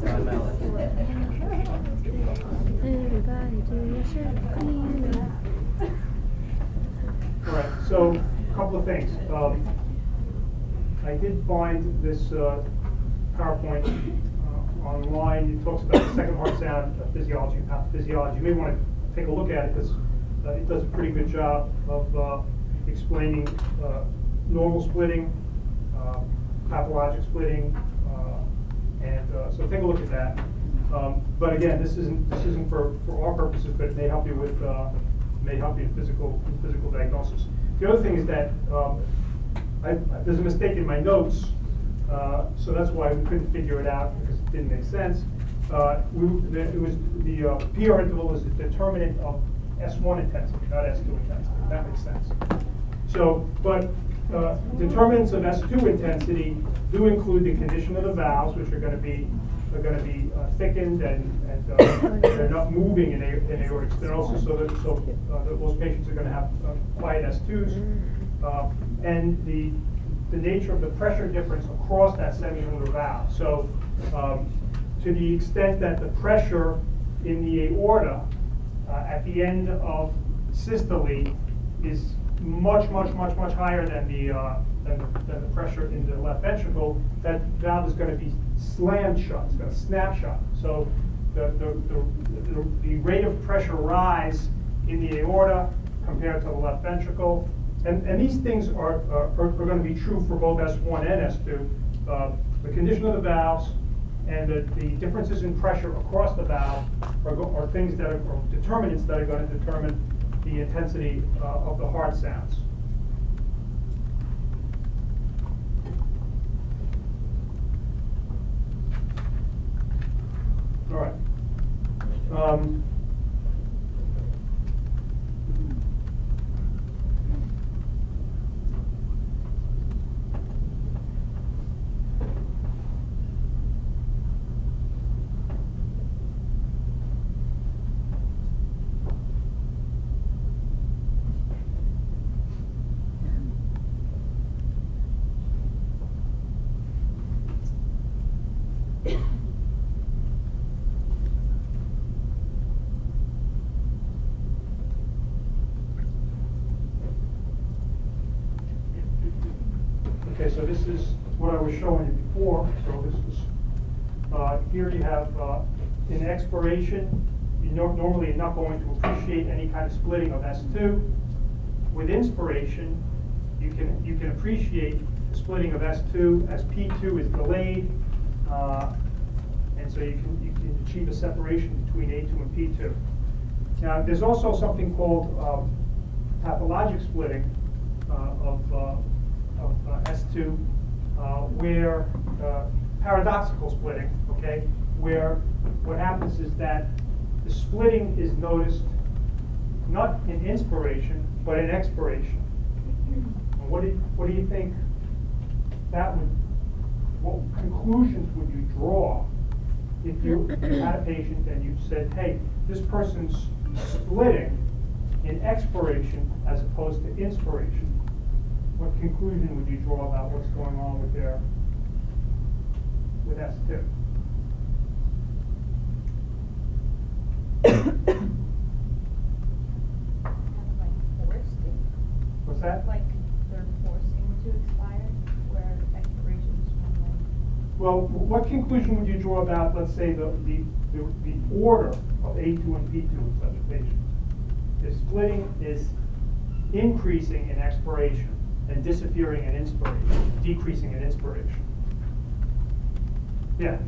Everybody do your shirt cleaning. All right, so a couple of things. I did find this PowerPoint online. It talks about the second heart sound physiology and pathophysiology. You may want to take a look at it because it does a pretty good job of explaining normal splitting, pathologic splitting, and so take a look at that. But again, this isn't for our purposes, but it may help you with in physical diagnosis. The other thing is that there's a mistake in my notes, so that's why we couldn't figure it out because it didn't make sense. It was the PR interval is a determinant of S1 intensity, not S2 intensity. That makes sense. So, but determinants of S2 intensity do include the condition of the valves, which are going to be thickened and they're not moving in aortic stenosis, so that those patients are going to have quiet S2s, and the nature of the pressure difference across that semilunar valve. So, to the extent that the pressure in the aorta at the end of systole is much higher than the pressure in the left ventricle, that valve is going to be slammed shut. It's going to snap shut. So the rate of pressure rise in the aorta compared to the left ventricle, and these things are going to be true for both S1 and S2. The condition of the valves and the differences in pressure across the valve are things that are determinants that are going to determine the intensity of the heart sounds. All right. Okay, so this is what I was showing you before. So this is, here you have, in expiration, normally you're not going to appreciate any kind of splitting of S2. With inspiration, you can appreciate the splitting of S2 as P2 is delayed, and so you can achieve a separation between A2 and P2. Now, there's also something called pathologic splitting of S2, where paradoxical splitting, okay, where what happens is that the splitting is noticed not in inspiration, but in expiration. And what do you think that would, what conclusions would you draw if you had a patient and you said, hey, this person's splitting in expiration as opposed to inspiration? What conclusion would you draw about what's going on with S2? What's that? Like they're forcing to expire, where expiration is normally. Well, what conclusion would you draw about, let's say, the order of A2 and P2 in such a patient? If splitting is increasing in expiration and disappearing in inspiration, decreasing in inspiration. Yeah.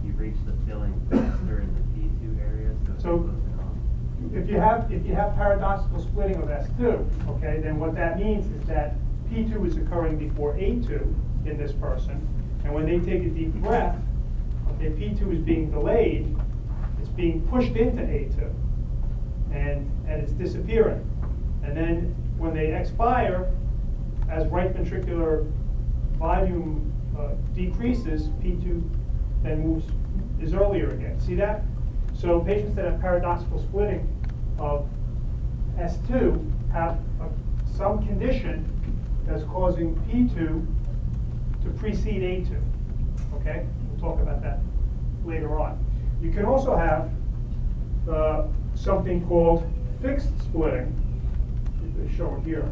You reach the filling faster in the P2 area, So if you have paradoxical splitting of S2, okay, then what that means is that P2 is occurring before A2 in this person, and when they take a deep breath, okay, P2 is being delayed, it's being pushed into A2, and it's disappearing. And then when they expire, as right ventricular volume decreases, P2 then is earlier again. See that? So patients that have paradoxical splitting of S2 have some condition that's causing P2 to precede A2. Okay, we'll talk about that later on. You can also have something called fixed splitting. They show it here.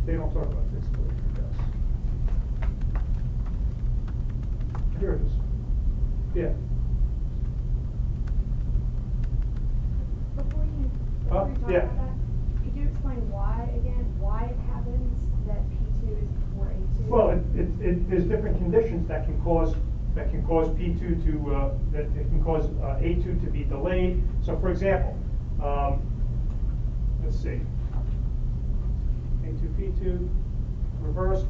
They don't talk about fixed splitting, yes. Here it is. Yeah. Before you talk yeah. about that, could you explain why it happens that P2 is before A2? Well, there's different conditions that can cause P2 to that can cause A2 to be delayed. So, for example, let's see, A2 P2 reversed.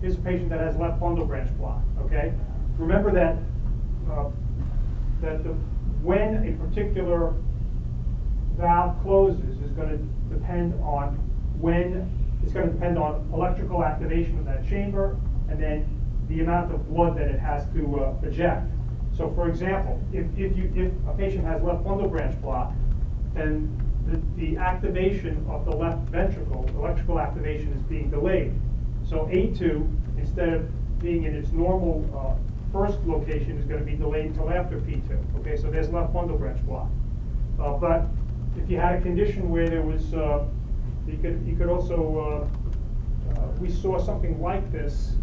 Here's a patient that has left bundle branch block. Okay, remember that when a particular valve closes is going to depend on electrical activation of that chamber, and then the amount of blood that it has to eject. So, for example, if a patient has left bundle branch block, then the activation of the left ventricle, electrical activation, is being delayed. So A2, instead of being in its normal first location, is going to be delayed until after P2. Okay, so there's left bundle branch block. But if you had a condition where there was, you could also, we saw something like this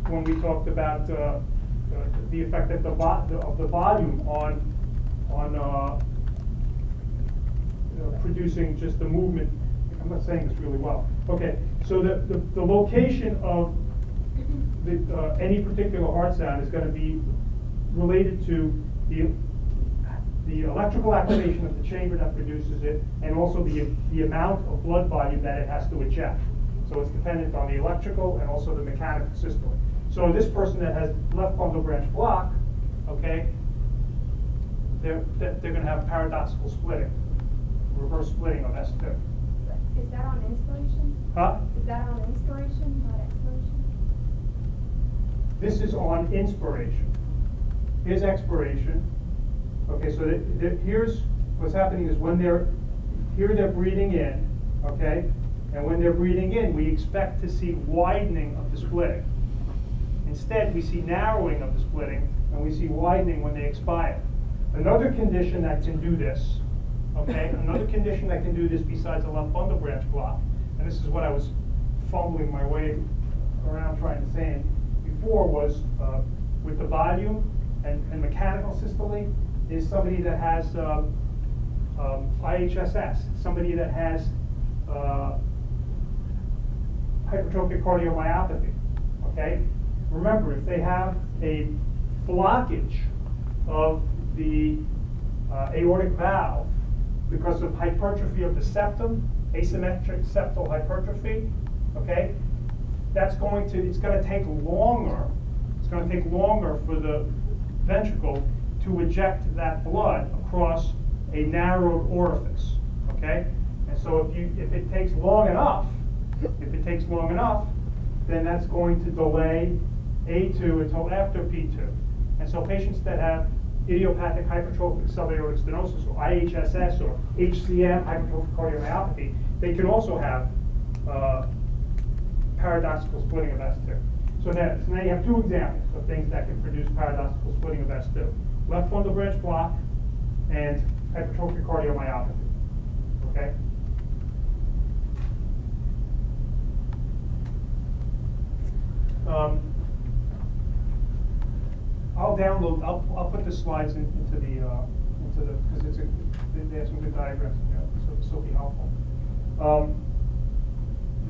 when we talked about the effect of the volume on producing just the movement. I'm not saying this really well. Okay, so the location of any particular heart sound is going to be related to the electrical activation of the chamber that produces it, and also the amount of blood volume that it has to eject. So it's dependent on the electrical and also the mechanical system. So this person that has left bundle branch block, okay, they're going to have paradoxical splitting, reverse splitting of S2. Is that on inspiration? Huh? Is that on inspiration, not expiration? This is on inspiration. Here's expiration. Okay, so here's what's happening is when they're breathing in, okay, and when they're breathing in, we expect to see widening of the splitting. Instead, we see narrowing of the splitting, and we see widening when they expire. Another condition that can do this, okay, another condition that can do this besides a left bundle branch block, and this is what I was fumbling my way around trying to say before, was with the volume and mechanical systole, is somebody that has IHSS, somebody that has hypertrophic cardiomyopathy, okay? Remember, if they have a blockage of the aortic valve because of hypertrophy of the septum, asymmetric septal hypertrophy, okay, it's going to take longer. It's going to take longer for the ventricle to eject that blood across a narrowed orifice, okay? And so if it takes long enough, then that's going to delay A2 until after P2. And so patients that have idiopathic hypertrophic subaortic stenosis, or IHSS, or HCM, hypertrophic cardiomyopathy, they can also have paradoxical splitting of S2. So now you have two examples of things that can produce paradoxical splitting of S2. Left bundle branch block and hypertrophic cardiomyopathy, okay? I'll put the slides into the because they have some good diagrams in there, so this will be helpful.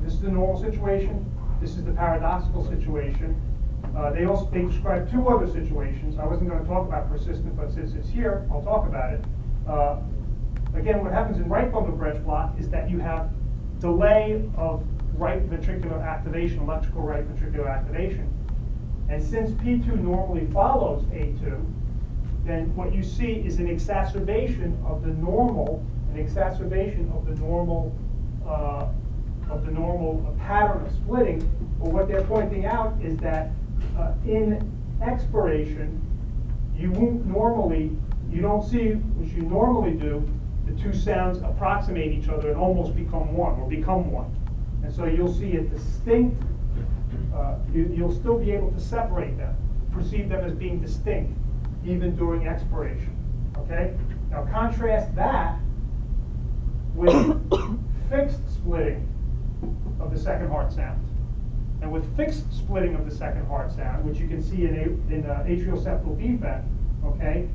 This is the normal situation. This is the paradoxical situation. They describe two other situations. I wasn't going to talk about persistent, but since it's here, I'll talk about it. Again, what happens in right bundle branch block is that you have delay of right ventricular activation, electrical right ventricular activation. And since P2 normally follows A2, then what you see is an exacerbation of the normal pattern of splitting. But what they're pointing out is that in expiration, you don't see what you normally do, the two sounds approximate each other and almost become one, or become one. And so you'll see a distinct, you'll still be able to separate them, perceive them as being distinct, even during expiration, okay? Now contrast that with fixed splitting of the second heart sound. And with fixed splitting of the second heart sound, which you can see in atrial septal defect, okay,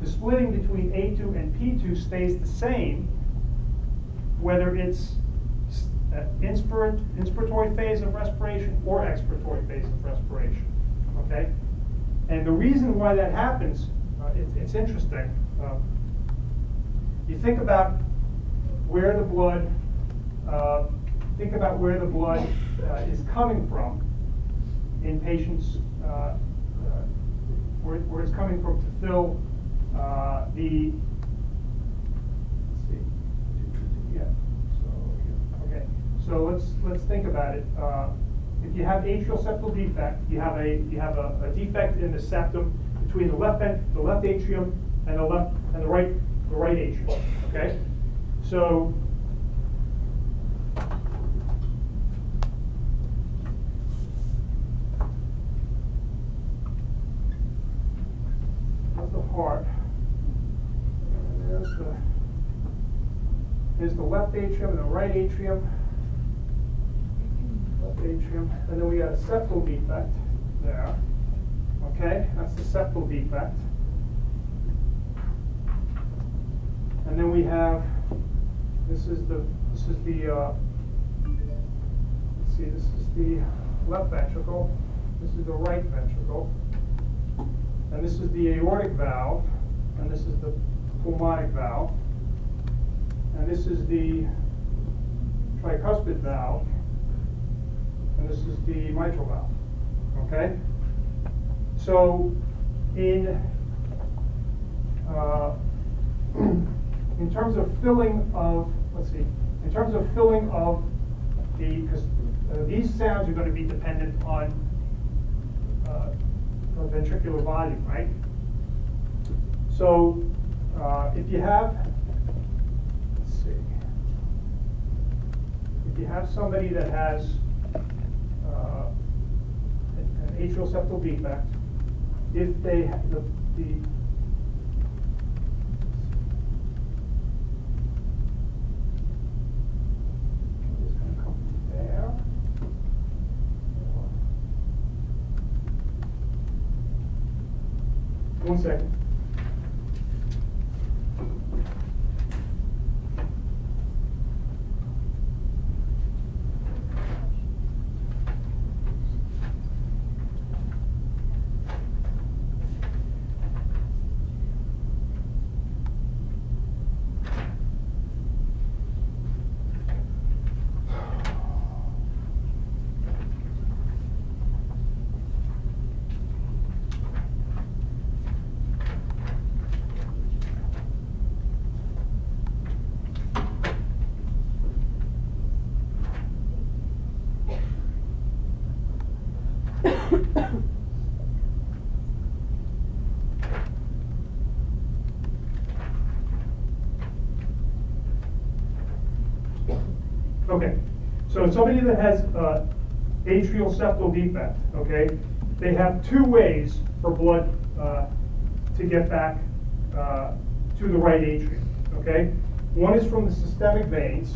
the splitting between A2 and P2 stays the same, whether it's inspiratory phase of respiration or expiratory phase of respiration, okay? And the reason why that happens, it's interesting. You think about where the blood, is coming from in patients, where it's coming from to fill the, let's see, yeah, okay. So let's think about it. If you have atrial septal defect, you have a defect in the septum between the left atrium and the right atrium. Okay, so that's the heart. And there's the left atrium and the right atrium. Atrium, and then we got a septal defect there. Okay, that's the septal defect. And then we have this is the let's see, this is the left ventricle, this is the right ventricle, and this is the aortic valve, and this is the pulmonic valve, and this is the tricuspid valve. And this is the mitral valve, okay? So in terms of filling of, because these sounds are going to be dependent on ventricular volume, right? So if you have, let's see, if you have somebody that has an atrial septal defect, if they have the it's going to come from there. One second. Okay, so somebody that has atrial septal defect, okay, they have two ways for blood to get back to the right atrium, okay? One is from the systemic veins.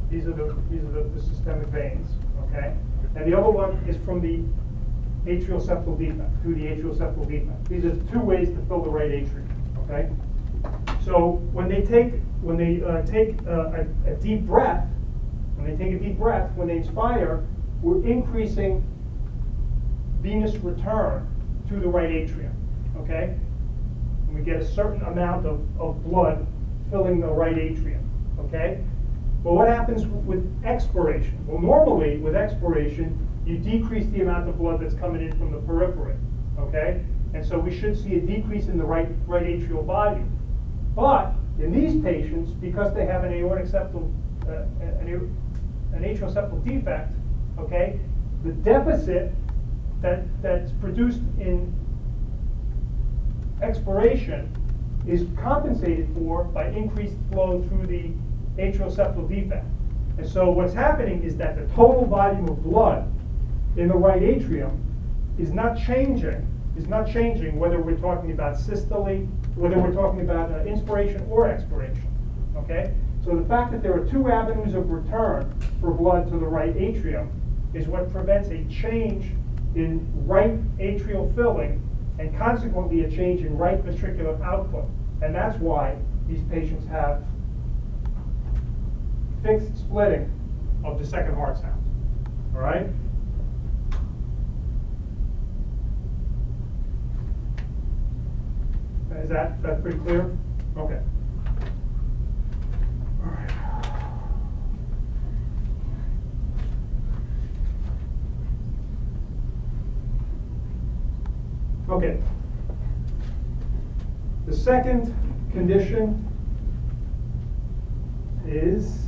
These are the systemic veins, okay? And the other one is from the atrial septal defect, through the atrial septal defect. These are two ways to fill the right atrium, okay? So when they take a deep breath, when they inspire, we're increasing venous return to the right atrium, okay? And we get a certain amount of blood filling the right atrium, okay? But what happens with expiration? Well, normally with expiration, you decrease the amount of blood that's coming in from the periphery, okay? And so we should see a decrease in the right atrial volume. But in these patients, because they have an aortic septal, an atrial septal defect, okay, the deficit that's produced in expiration is compensated for by increased flow through the atrial septal defect. And so what's happening is that the total volume of blood in the right atrium is not changing whether we're talking about systole, whether we're talking about inspiration or expiration. Okay? So the fact that there are two avenues of return for blood to the right atrium is what prevents a change in right atrial filling and consequently a change in right ventricular output. And that's why these patients have fixed splitting of the second heart sound. All right? Is that's pretty clear? Okay. All right. Okay. The second condition is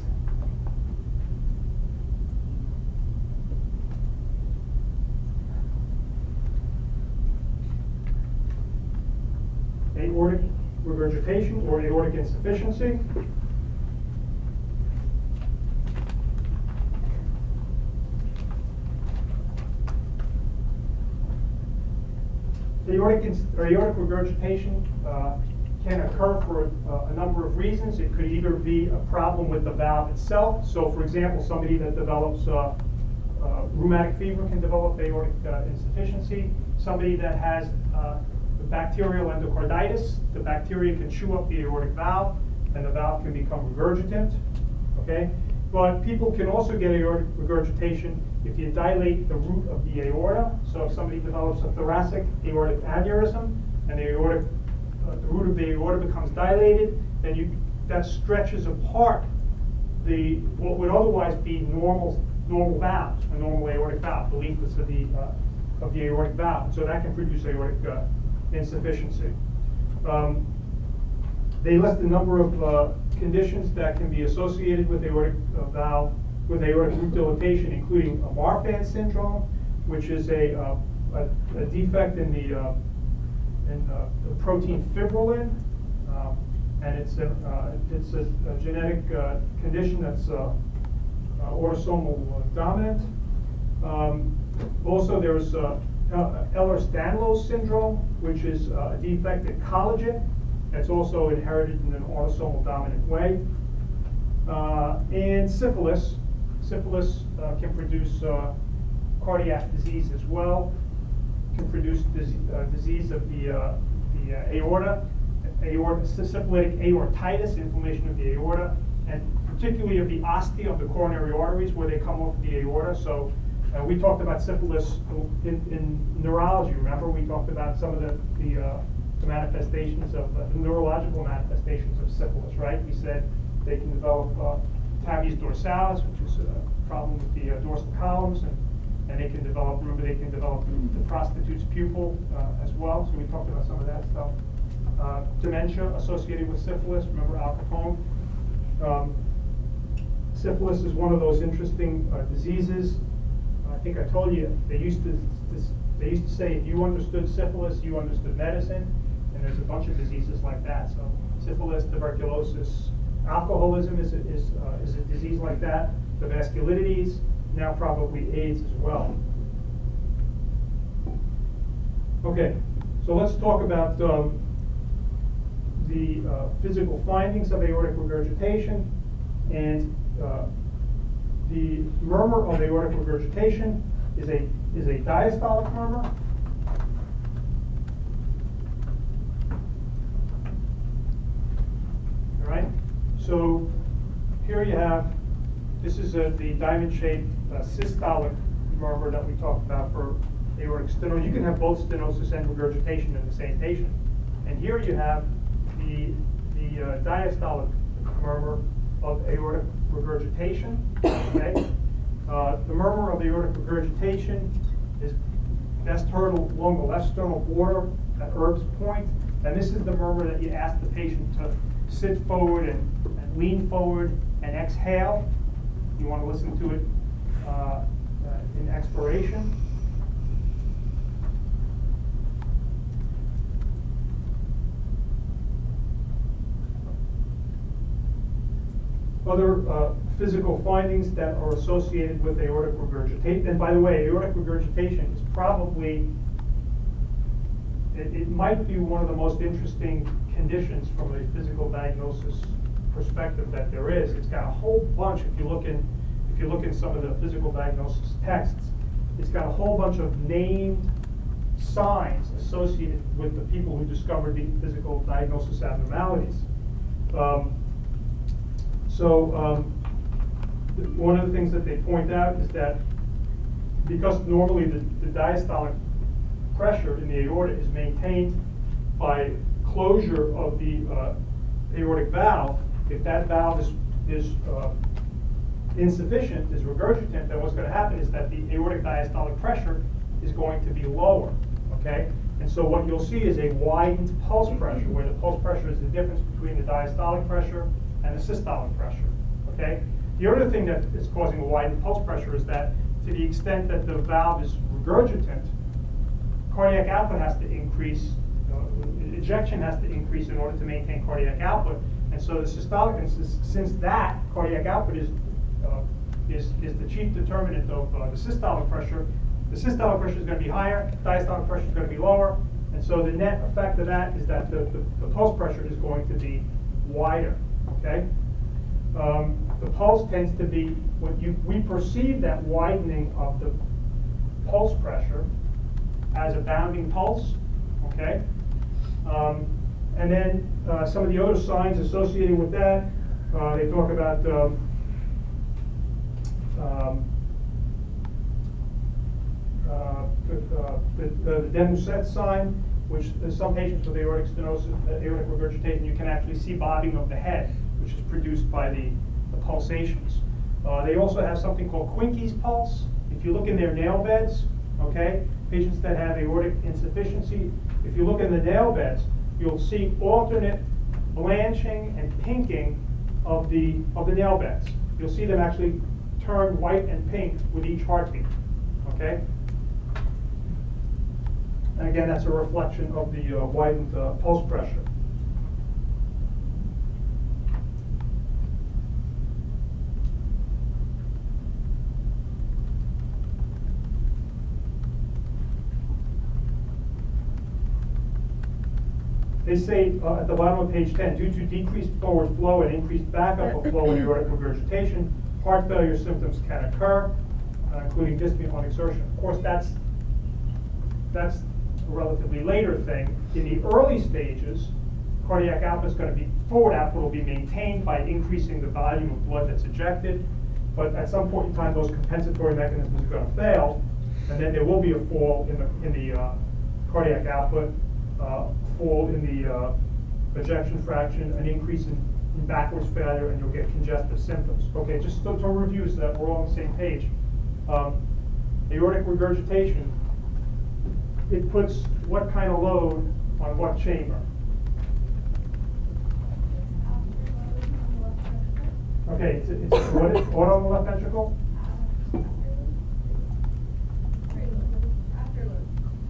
aortic regurgitation or aortic insufficiency. Aortic regurgitation can occur for a number of reasons. It could either be a problem with the valve itself. So, for example, somebody that develops rheumatic fever can develop aortic insufficiency. Somebody that has bacterial endocarditis, the bacteria can chew up the aortic valve, and the valve can become regurgitant. Okay, but people can also get aortic regurgitation if you dilate the root of the aorta. So if somebody develops a thoracic aortic aneurysm and the root of the aorta becomes dilated, then that stretches apart what would otherwise be normal valves, a normal aortic valve, the leaflets of the aortic valve. So that can produce aortic insufficiency. They list a number of conditions that can be associated with aortic with aortic root dilatation, including a Marfan syndrome, which is a defect in the protein fibrillin, and it's a genetic condition that's autosomal dominant. Also, there's Ehlers-Danlos syndrome, which is a defect in collagen. That's also inherited in an autosomal dominant way. And syphilis. Syphilis can produce cardiac disease as well. Can produce disease of the aorta, syphilitic aortitis, inflammation of the aorta, and particularly of the ostia of the coronary arteries where they come off the aorta. So we talked about syphilis in neurology. Remember, we talked about some of the manifestations of the neurological manifestations of syphilis, right? We said they can develop tabes dorsalis, which is a problem with the dorsal columns, and they can develop, remember, they can develop the prostitute's pupil as well. So we talked about some of that stuff. Dementia associated with syphilis, remember Al Capone. Syphilis is one of those interesting diseases. I think I told you they used to say if you understood syphilis, you understood medicine, and there's a bunch of diseases like that. So syphilis, tuberculosis, alcoholism is a disease like that. The vasculitides, now probably AIDS as well. Okay, so let's talk about the physical findings of aortic regurgitation. And the murmur of aortic regurgitation is a diastolic murmur. All right. So here you have, this is the diamond-shaped systolic murmur that we talked about for aortic stenosis. You can have both stenosis and regurgitation in the same patient. And here you have the diastolic murmur of aortic regurgitation. Okay, the murmur of aortic regurgitation is best heard along the left sternal border at Erb's point, and this is the murmur that you ask the patient to sit forward and lean forward and exhale. You want to listen to it in expiration. Other physical findings that are associated with aortic regurgitation. And by the way, aortic regurgitation is probably, it might be one of the most interesting conditions from a physical diagnosis perspective that there is. It's got a whole bunch, if you look in some of the physical diagnosis texts, it's got a whole bunch of named signs associated with the people who discovered the physical diagnosis abnormalities. One of the things that they point out is that because normally the diastolic pressure in the aorta is maintained by closure of the aortic valve, if that valve is insufficient, is regurgitant, then what's going to happen is that the aortic diastolic pressure is going to be lower, okay? And so what you'll see is a widened pulse pressure, where the pulse pressure is the difference between the diastolic pressure and the systolic pressure, okay? The other thing that is causing a widened pulse pressure is that to the extent that the valve is regurgitant, cardiac output has to increase, ejection has to increase in order to maintain cardiac output. And so the systolic, and since that cardiac output is the chief determinant of the systolic pressure is going to be higher, diastolic pressure is going to be lower, and so the net effect of that is that the pulse pressure is going to be wider, okay? The pulse tends to be, we perceive that widening of the pulse pressure as a bounding pulse, okay? And then some of the other signs associated with that, they talk about the Demusset sign, which some patients with aortic stenosis, aortic regurgitation, you can actually see bobbing of the head, which is produced by the pulsations. They also have something called Quincke's pulse. If you look in their nail beds, okay, patients that have aortic insufficiency, if you look in the nail beds, you'll see alternate blanching and pinking of the nail beds. You'll see them actually turn white and pink with each heartbeat, okay? And again, that's a reflection of the widened pulse pressure. They say at the bottom of page 10, due to decreased forward flow and increased backup of flow in aortic regurgitation, heart failure symptoms can occur, including dyspnea on exertion. Of course, that's a relatively later thing. In the early stages, cardiac output is going to be, forward output will be maintained by increasing the volume of blood that's ejected, but at some point in time, those compensatory mechanisms are going to fail, and then there will be a fall in the cardiac output, fall in the ejection fraction, an increase in backwards failure, and you'll get congestive symptoms. Okay, just to review so that we're all on the same page. Aortic regurgitation, it puts what kind of load on what chamber? Okay, what on the left ventricle?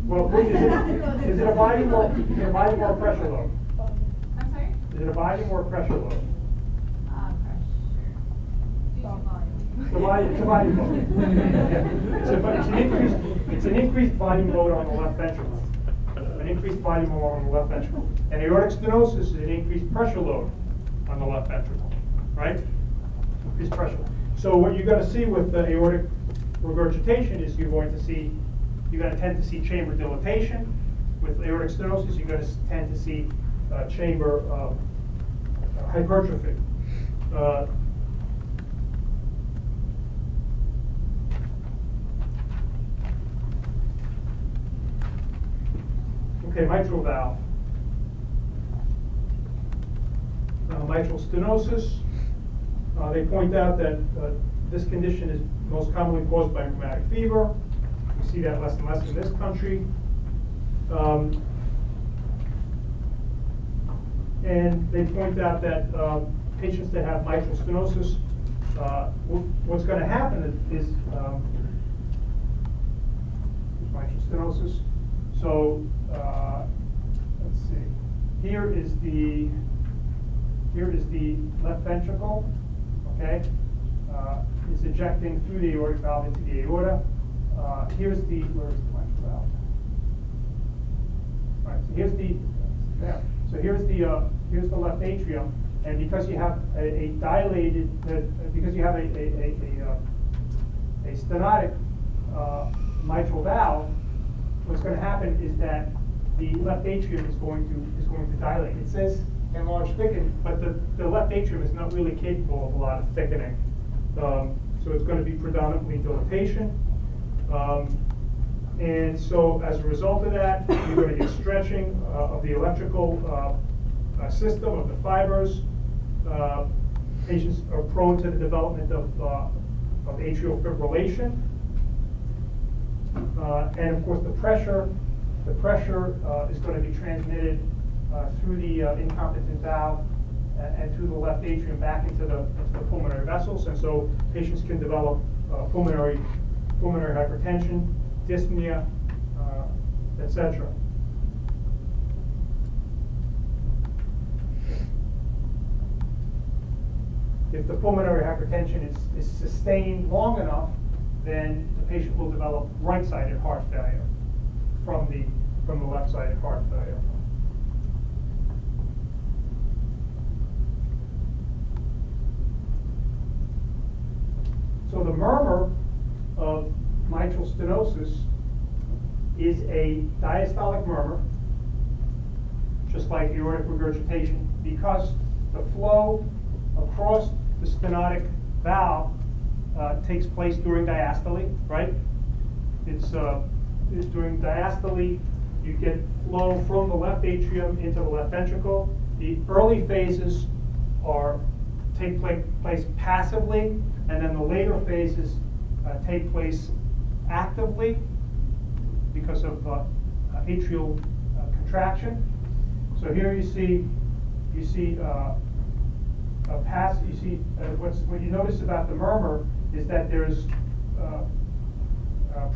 Well, is it a volume or pressure load? I'm sorry? Is it a volume or a pressure load? It's a volume load. It's an increased volume load on the left ventricle. An increased volume load on the left ventricle. And aortic stenosis is an increased pressure load on the left ventricle, right? Increased pressure. So what you're going to see with the aortic regurgitation is you're going to tend to see chamber dilatation. With aortic stenosis, you're going to tend to see chamber hypertrophy. Okay, mitral valve. Mitral stenosis. They point out that this condition is most commonly caused by rheumatic fever. We see that less and less in this country. And they point out that patients that have mitral stenosis, what's going to happen is stenosis. So let's see. Here is the left ventricle. Okay, it's ejecting through the aortic valve into the aorta. Where's the mitral valve? All right, so here's the left atrium, and because you have a dilated, because you have a stenotic mitral valve, what's going to happen is that the left atrium is going to dilate. It says enlarge, thicken, but the left atrium is not really capable of a lot of thickening. So it's going to be predominantly dilatation. And so as a result of that, you're going to get stretching of the electrical system, of the fibers. Patients are prone to the development of atrial fibrillation. And of course the pressure is going to be transmitted through the incompetent valve and through the left atrium back into the pulmonary vessels. And so patients can develop pulmonary hypertension, dyspnea, etc. If the pulmonary hypertension is sustained long enough, then the patient will develop right-sided heart failure from the left-sided heart failure. So the murmur of mitral stenosis is a diastolic murmur, just like aortic regurgitation, because the flow across the stenotic valve takes place during diastole, right? It's during diastole, you get flow from the left atrium into the left ventricle. The early phases take place passively, and then the later phases take place actively because of atrial contraction. So here you see what you notice about the murmur is that there's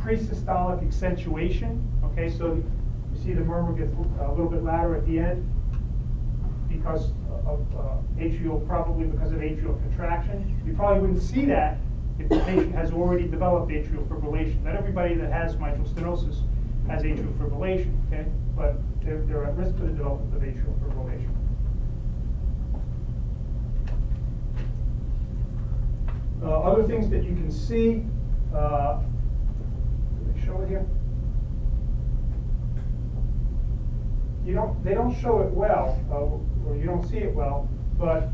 pre-systolic accentuation. Okay, so you see the murmur gets a little bit louder at the end because of probably because of atrial contraction. You probably wouldn't see that if the patient has already developed atrial fibrillation. Not everybody that has mitral stenosis has atrial fibrillation, okay? But they're at risk for the development of atrial fibrillation. Other things that you can see, can I show it here? They don't show it well, or you don't see it well, but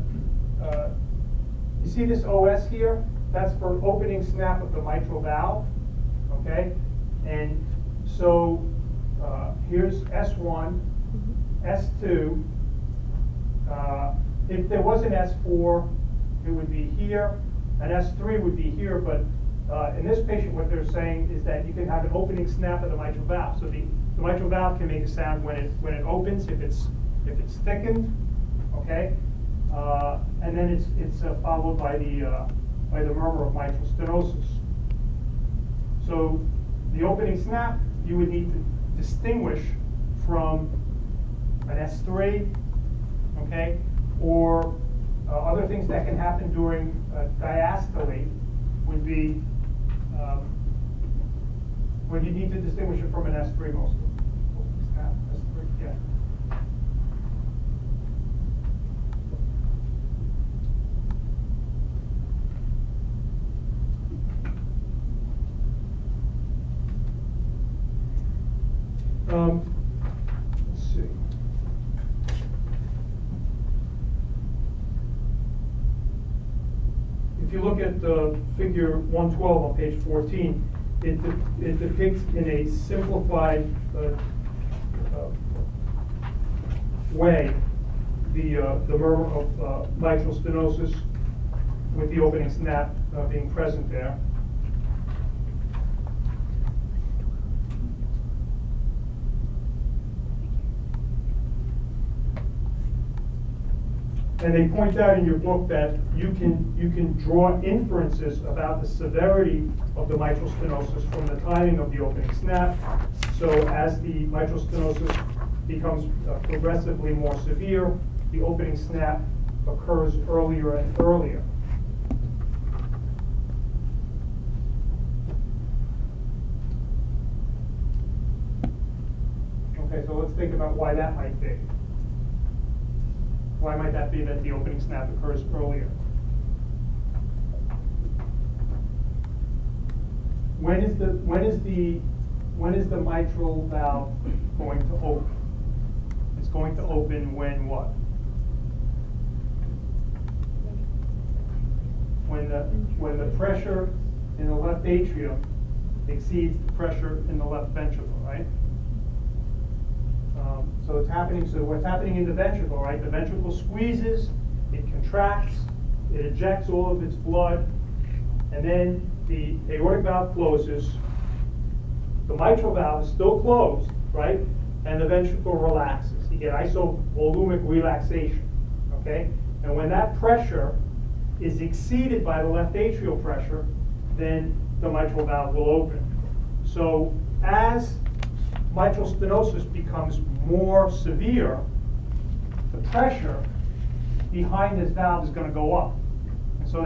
you see this OS here? That's for opening snap of the mitral valve, okay? And so here's S1, S2. If there was an S4, it would be here, and S3 would be here, but in this patient what they're saying is that you can have an opening snap of the mitral valve. So the mitral valve can make a sound when it opens, if it's thickened, okay? And then it's followed by the murmur of mitral stenosis. So the opening snap you would need to distinguish from an S3, okay, or other things that can happen during diastole would be when you need to distinguish it from an S3 mostly. Opening snap, S3, yeah. Let's see. If you look at figure 112 on page 14, it depicts in a simplified way the murmur of mitral stenosis with the opening snap being present there. And they point out in your book that you can draw inferences about the severity of the mitral stenosis from the timing of the opening snap, So as the mitral stenosis becomes progressively more severe, the opening snap occurs earlier and earlier. Okay, so let's think about why that might be. Why might that be that the opening snap occurs earlier? When is the mitral valve going to open? It's going to open when what? When the pressure in the left atrium exceeds the pressure in the left ventricle, right? So it's happening. So what's happening in the ventricle, right? The ventricle squeezes, it contracts, it ejects all of its blood, and then the aortic valve closes. The mitral valve is still closed, right? And the ventricle relaxes. You get isovolumic relaxation, okay? And when that pressure is exceeded by the left atrial pressure, then the mitral valve will open. So as mitral stenosis becomes more severe, the pressure behind this valve is going to go up. And so if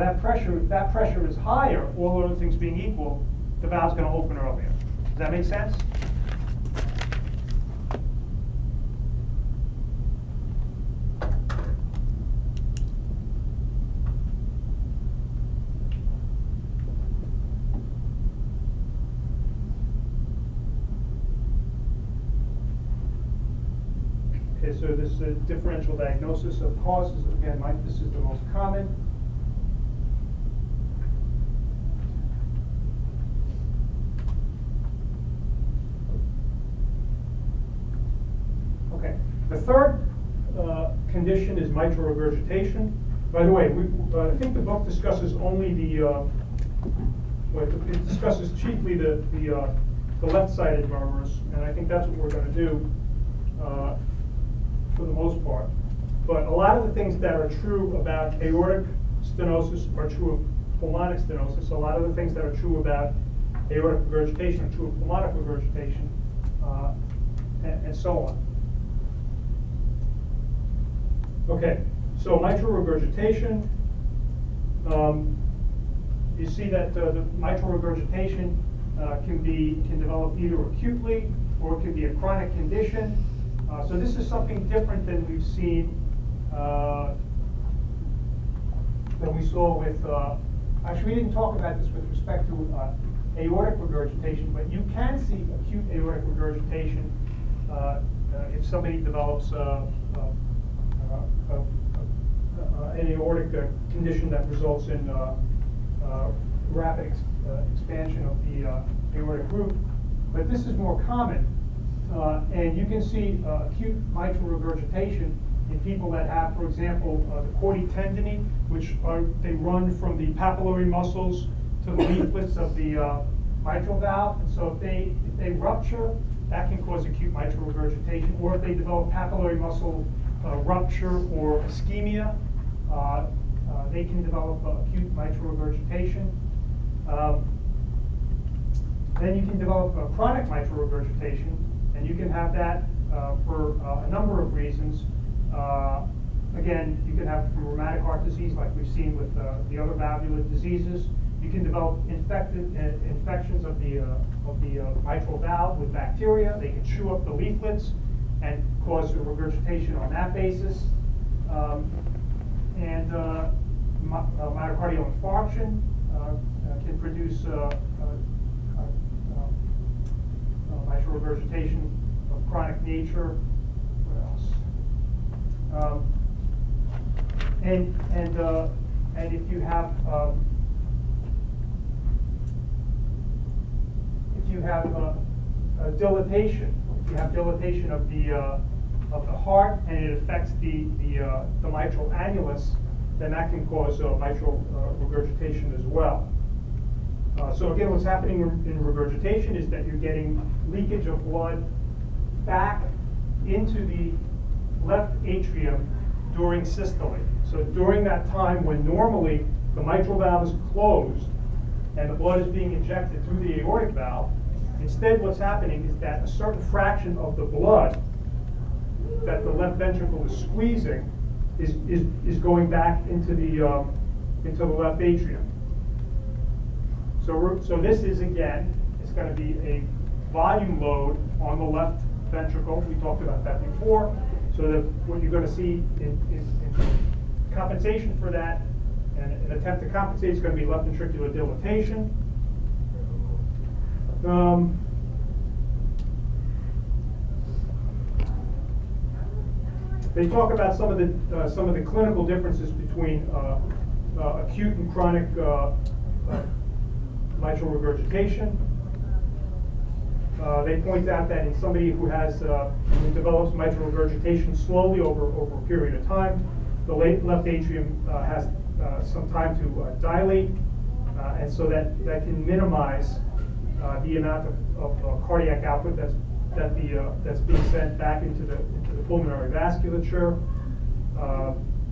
that pressure is higher, all other things being equal, the valve's going to open earlier. Does that make sense? Okay, so this differential diagnosis of causes, again, this is the most common. Okay, the third condition is mitral regurgitation. By the way, I think the book discusses only it discusses chiefly the left-sided murmurs, and I think that's what we're going to do for the most part. But a lot of the things that are true about aortic stenosis are true of pulmonic stenosis. A lot of the things that are true about aortic regurgitation are true of pulmonic regurgitation, and so on. Okay, so mitral regurgitation. You see that the mitral regurgitation can develop either acutely or it can be a chronic condition. So this is something different than we've seen, than we saw with, actually we didn't talk about this with respect to aortic regurgitation, but you can see acute aortic regurgitation if somebody develops an aortic condition that results in rapid expansion of the aortic root. But this is more common. And you can see acute mitral regurgitation in people that have, for example, the chordae tendineae, which they run from the papillary muscles to the leaflets of the mitral valve. And so if they rupture, that can cause acute mitral regurgitation. Or if they develop papillary muscle rupture or ischemia, they can develop acute mitral regurgitation. Then you can develop chronic mitral regurgitation. And you can have that for a number of reasons. Again, you can have it from rheumatic heart disease, like we've seen with the other valvular diseases. You can develop infections of the mitral valve with bacteria. They can chew up the leaflets and cause regurgitation on that basis. And myocardial infarction can produce mitral regurgitation of chronic nature. What else? And if you have dilatation, if you have dilatation of the heart and it affects the mitral annulus, then that can cause mitral regurgitation as well. So again, what's happening in regurgitation is that you're getting leakage of blood back into the left atrium during systole. So during that time when normally the mitral valve is closed and the blood is being injected through the aortic valve, Instead, what's happening is that a certain fraction of the blood that the left ventricle is squeezing is going back into the left atrium. So this is, again, it's going to be a volume load on the left ventricle. We talked about that before. So that what you're going to see in compensation for that, and an attempt to compensate, is going to be left ventricular dilatation. They talk about some of the clinical differences between acute and chronic mitral regurgitation. They point out that in somebody who develops mitral regurgitation slowly over a period of time, the left atrium has some time to dilate, and so that can minimize the amount of cardiac output that's being sent back into the pulmonary vasculature.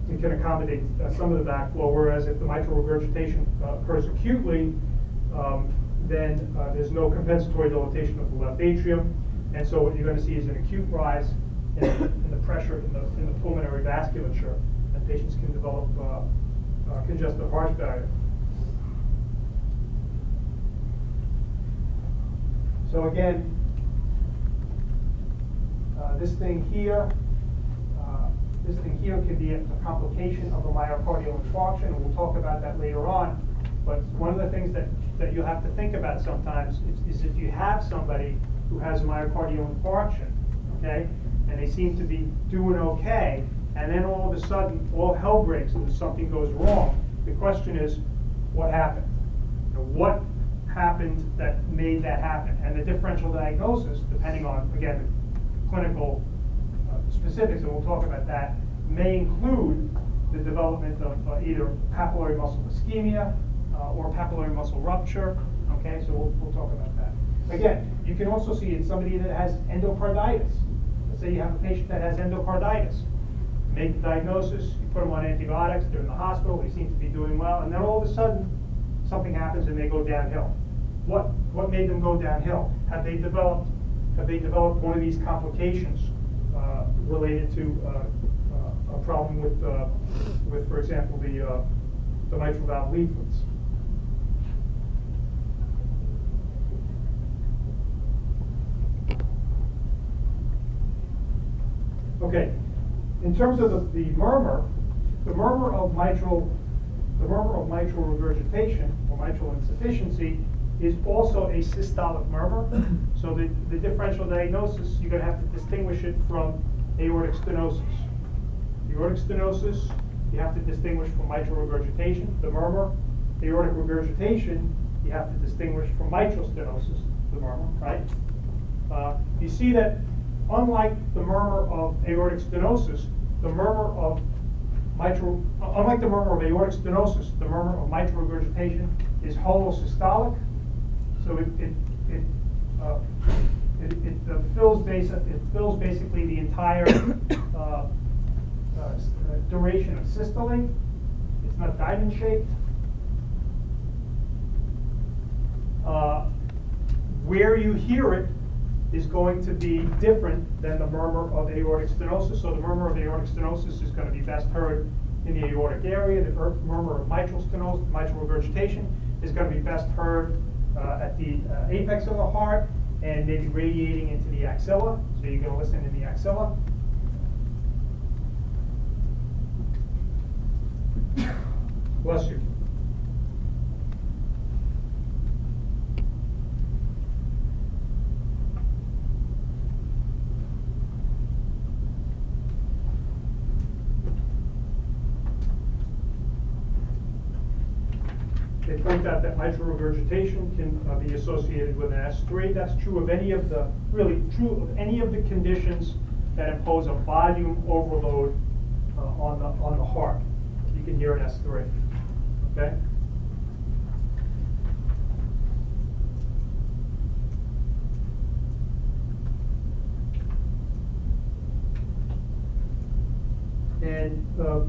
It can accommodate some of the backflow, whereas if the mitral regurgitation occurs acutely, then there's no compensatory dilatation of the left atrium, and so what you're going to see is an acute rise in the pressure in the pulmonary vasculature, and patients can develop congestive heart failure. So again, this thing here can be a complication of a myocardial infarction, and we'll talk about that later on. But one of the things that you'll have to think about sometimes is if you have somebody who has a myocardial infarction, okay, and they seem to be doing okay, and then all of a sudden all hell breaks loose, something goes wrong. The question is, what happened? What happened that made that happen? And the differential diagnosis, depending on, again, the clinical specifics, and we'll talk about that, may include the development of either papillary muscle ischemia or papillary muscle rupture. Okay, so we'll talk about that. Again, you can also see in somebody that has endocarditis. Let's say you have a patient that has endocarditis. Make the diagnosis, you put them on antibiotics, they're in the hospital, they seem to be doing well, and then all of a sudden something happens and they go downhill. What made them go downhill? Have they developed one of these complications related to a problem with, for example, the mitral valve leaflets? Okay, in terms of the murmur of mitral regurgitation or mitral insufficiency is also a systolic murmur. So the differential diagnosis, you're going to have to distinguish it from aortic stenosis. Aortic stenosis, you have to distinguish from mitral regurgitation. The murmur, aortic regurgitation, you have to distinguish from mitral stenosis, the murmur, right? You see that unlike the murmur of aortic stenosis, unlike the murmur of aortic stenosis, the murmur of mitral regurgitation is holosystolic. So it fills basically the entire duration of systole. It's not diamond shaped. Where you hear it is going to be different than the murmur of aortic stenosis. So the murmur of aortic stenosis is going to be best heard in the aortic area. The murmur of mitral stenosis, mitral regurgitation, is going to be best heard at the apex of the heart and maybe radiating into the axilla. So you're going to listen in the axilla. Bless you. They point out that mitral regurgitation can be associated with an S3. That's true of any of the conditions that impose a volume overload on the heart. You can hear an S3. Okay. And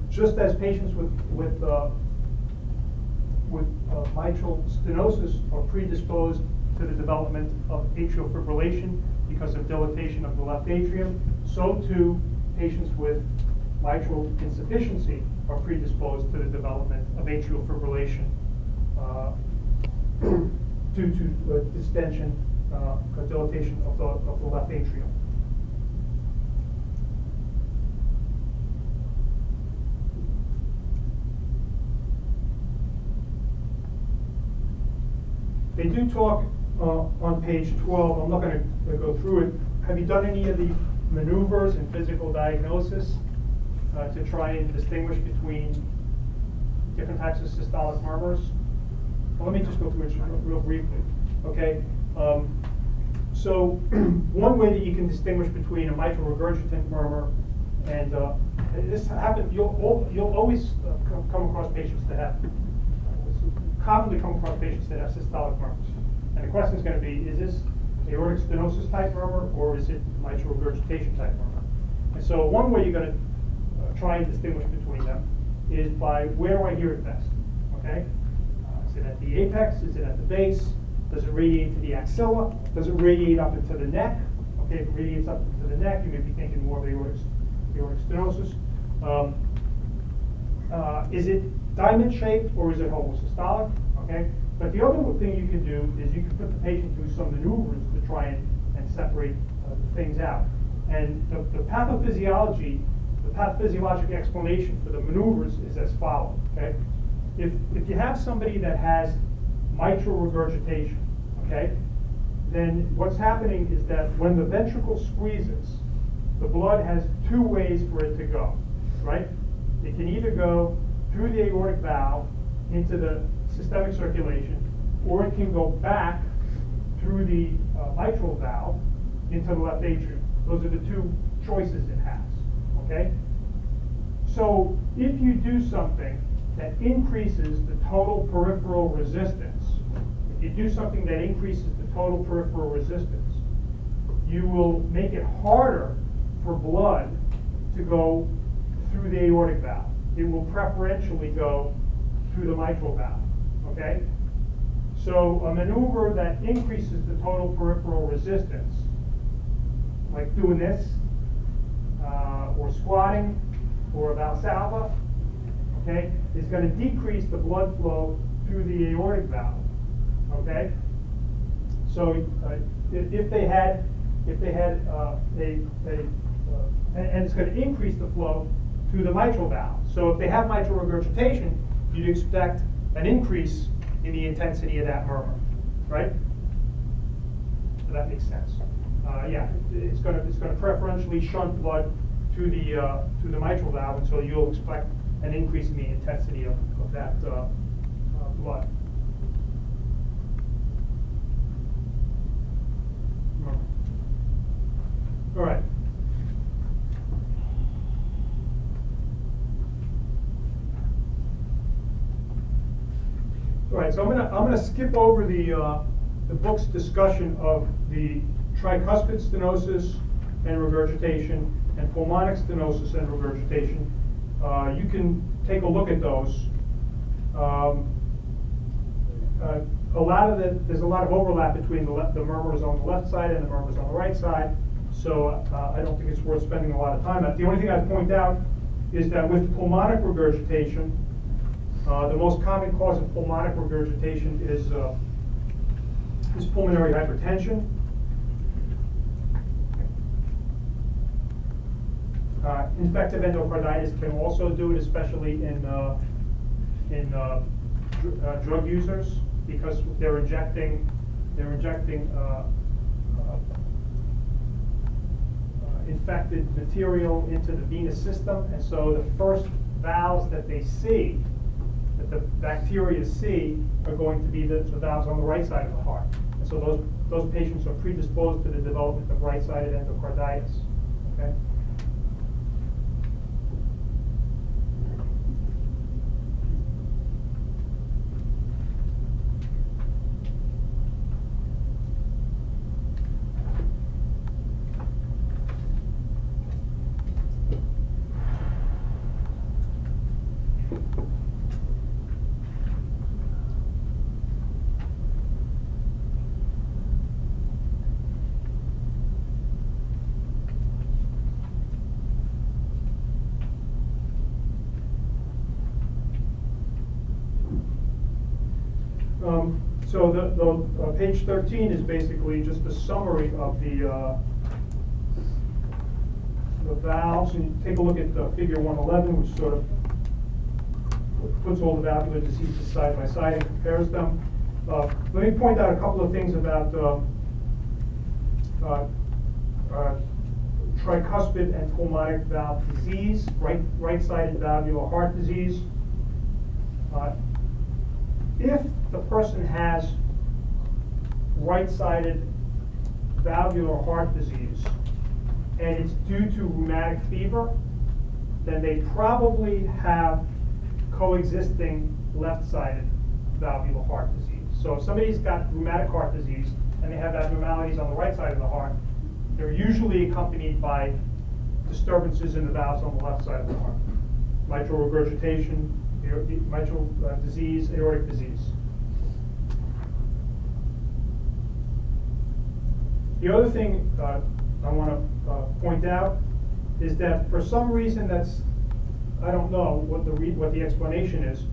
just as patients with mitral stenosis are predisposed to the development of atrial fibrillation because of dilatation of the left atrium, so too patients with mitral insufficiency are predisposed to the development of atrial fibrillation due to distension, dilatation of the left atrium. They do talk on page 12, I'm not going to go through it. Have you done any of the maneuvers in physical diagnosis to try and distinguish between different types of systolic murmurs? Well, let me just go through it real briefly. Okay. So one way that you can distinguish between a mitral regurgitant murmur and this happens, you'll always come across patients that have commonly come across patients that have systolic murmurs. And the question is going to be, is this aortic stenosis type murmur or is it mitral regurgitation type murmur? And so one way you're going to try and distinguish between them is by where do I hear it best? Okay? Is it at the apex? Is it at the base? Does it radiate to the axilla? Does it radiate up into the neck? Okay, if it radiates up into the neck, you may be thinking more of aortic stenosis. Is it diamond shaped or is it homosystolic? Okay, but the other thing you can do is you can put the patient through some maneuvers to try and separate things out. And the pathophysiology, the pathophysiologic explanation for the maneuvers is as follows. Okay, if you have somebody that has mitral regurgitation, okay, then what's happening is that when the ventricle squeezes, the blood has two ways for it to go, right? It can either go through the aortic valve into the systemic circulation, or it can go back through the mitral valve into the left atrium. Those are the two choices it has, okay? So if you do something that increases the total peripheral resistance, if you do something that increases the total peripheral resistance, you will make it harder for blood to go through the aortic valve. It will preferentially go through the mitral valve, okay? So a maneuver that increases the total peripheral resistance, like doing this, or squatting, or a Valsalva, okay, is going to decrease the blood flow through the aortic valve, okay? So if they had and it's going to increase the flow through the mitral valve. So if they have mitral regurgitation, you'd expect an increase in the intensity of that murmur, right? So that makes sense. Yeah, it's going to preferentially shunt blood to the mitral valve, and so you'll expect an increase in the intensity of that blood. All right. All right, so I'm gonna skip over the book's discussion of the tricuspid stenosis and regurgitation and pulmonic stenosis and regurgitation. You can take a look at those. There's a lot of overlap between the murmurs on the left side and the murmurs on the right side, so I don't think it's worth spending a lot of time on. The only thing I'd point out is that with pulmonic regurgitation, the most common cause of pulmonic regurgitation is pulmonary hypertension. Infective endocarditis can also do it, especially in drug users, because they're injecting infected material into the venous system, and so the first valves that they see, that the bacteria see, are going to be the valves on the right side of the heart. And so those patients are predisposed to the development of right-sided endocarditis. Okay. So the page 13 is basically just a summary of the valves. And you take a look at figure 111, which sort of puts all the valvular diseases side by side and compares them. Let me point out a couple of things about tricuspid and pulmonic valve disease, right-sided valvular heart disease. If the person has right-sided valvular heart disease and it's due to rheumatic fever, then they probably have coexisting left-sided valvular heart disease. So if somebody's got rheumatic heart disease and they have abnormalities on the right side of the heart, they're usually accompanied by disturbances in the valves on the left side of the heart. Mitral regurgitation, mitral disease, aortic disease. The other thing I want to point out is that for some reason I don't know what the explanation is,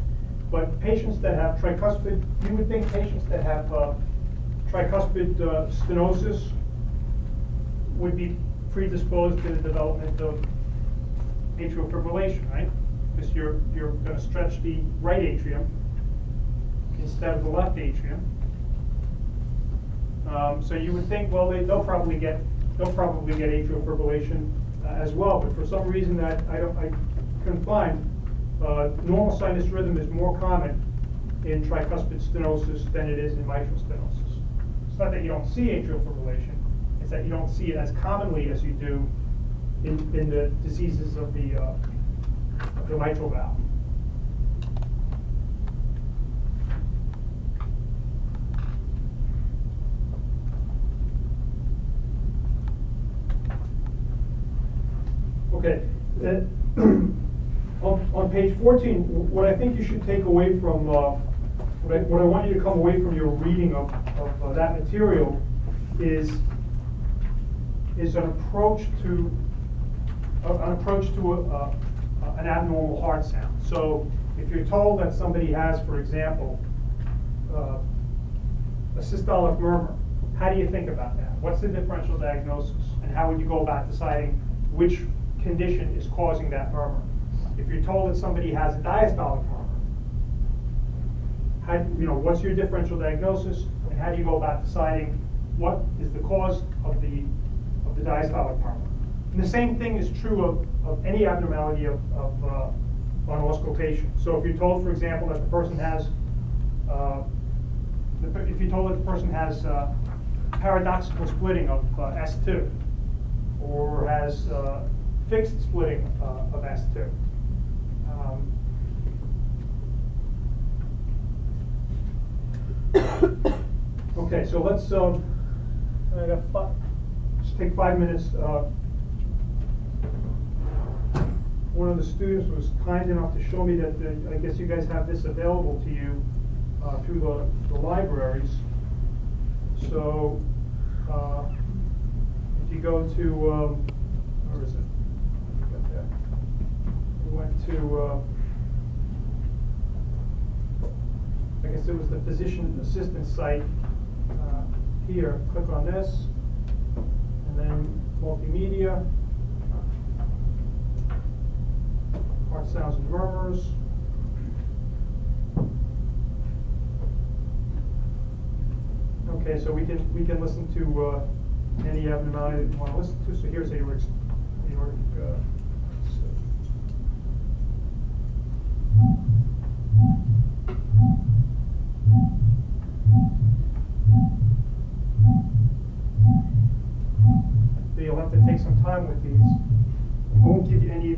but patients that have tricuspid, you would think patients that have tricuspid stenosis would be predisposed to the development of atrial fibrillation, right? Because you're going to stretch the right atrium instead of the left atrium. So you would think, well, they'll probably get atrial fibrillation as well. But for some reason that I couldn't find, normal sinus rhythm is more common in tricuspid stenosis than it is in mitral stenosis. It's not that you don't see atrial fibrillation; it's that you don't see it as commonly as you do in the diseases of the mitral valve. Okay, on page 14, what I think you should take away from, what I want you to come away from your reading of that material is an approach to an abnormal heart sound. So if you're told that somebody has, for example, a systolic murmur, how do you think about that? What's the differential diagnosis, and how would you go about deciding which condition is causing that murmur? If you're told that somebody has a diastolic murmur, what's your differential diagnosis, and how do you go about deciding what is the cause of the diastolic murmur? And the same thing is true of any abnormality of on auscultation. So if you're told, for example, that the person has, paradoxical splitting of S2, or has fixed splitting of S2. Okay, so let's just take 5 minutes. One of the students was kind enough to show me that I guess you guys have this available to you through the libraries. So if you go to, where is it? Got that. We went to, I guess it was the physician assistant site. Here, click on this, and then multimedia, heart sounds and murmurs. Okay, so we can listen to any abnormality that you want to listen to. So here's aortic. So you'll have to take some time with these. I won't give you any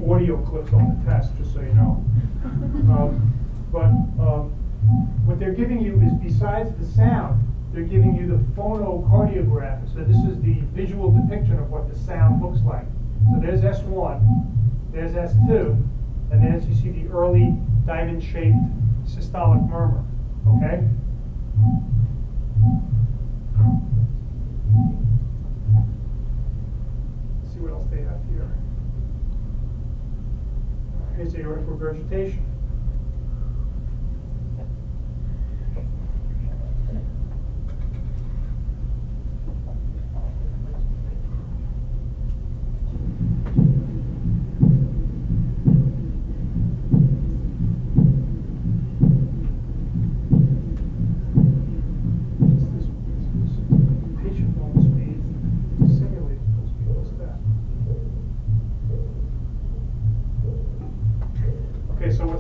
audio clips on the test, just so you know. What they're giving you is, besides the sound, they're giving you the phonocardiograph. So this is the visual depiction of what the sound looks like. So there's S1, there's S2, and then as you see the early diamond-shaped systolic murmur. Okay? Let's see what else they have here. Here's aortic regurgitation.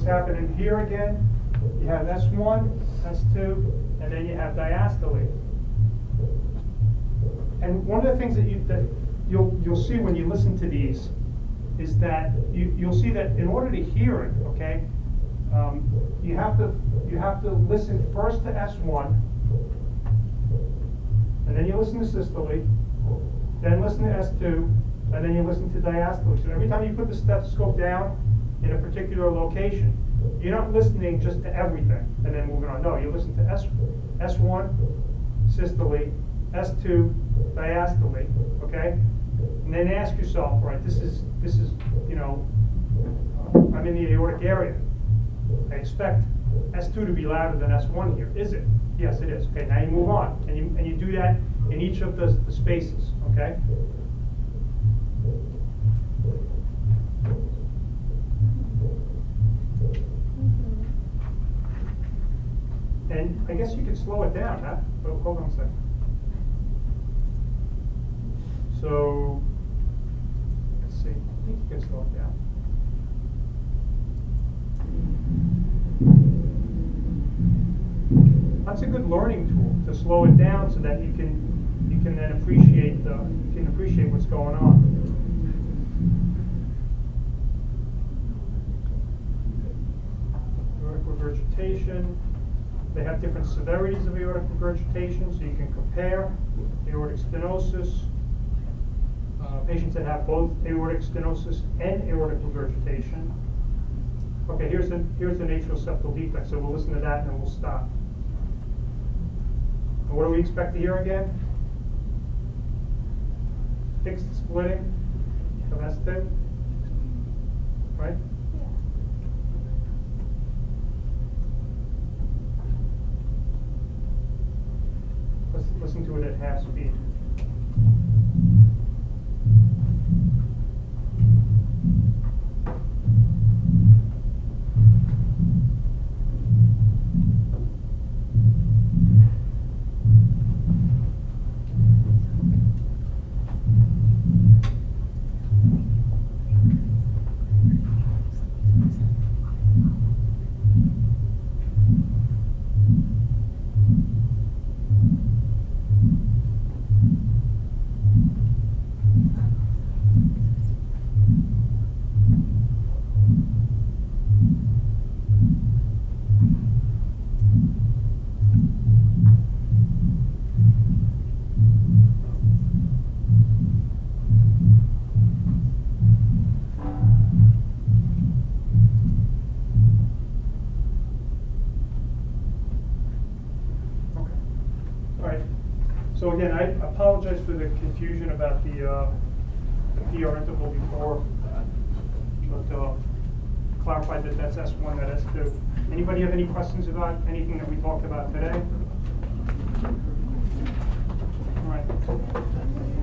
happening here again. You have S1, S2, and then you have diastole. And one of the things that you'll see when you listen to these is that you'll see that in order to hear it, okay, you have to listen first to S1, and then you listen to systole, then listen to S2, and then you listen to diastole. So every time you put the stethoscope down in a particular location, you're not listening just to everything and then moving on. No, you listen to S1, systole, S2, diastole, okay? And then ask yourself, right, this is you know, I'm in the aortic area. I expect S2 to be louder than S1 here. Is it? Yes, it is. Okay, now you move on. And you do that in each of the spaces, okay? And I guess you could slow it down, huh? Oh, hold on a second. So, let's see. I think you can slow it down. That's a good learning tool to slow it down so that you can then appreciate what's going on. Aortic regurgitation. They have different severities of aortic regurgitation, so you can compare aortic stenosis. Patients that have both aortic stenosis and aortic regurgitation. Okay, here's the atrial septal defect, so we'll listen to that and then we'll stop. And what do we expect to hear again? Fixed splitting of S2, right? Let's listen to it at half speed. So again, I apologize for the confusion about the PR interval before, but clarified that that's S1, that S2. Anybody have any questions about anything that we talked about today? All right.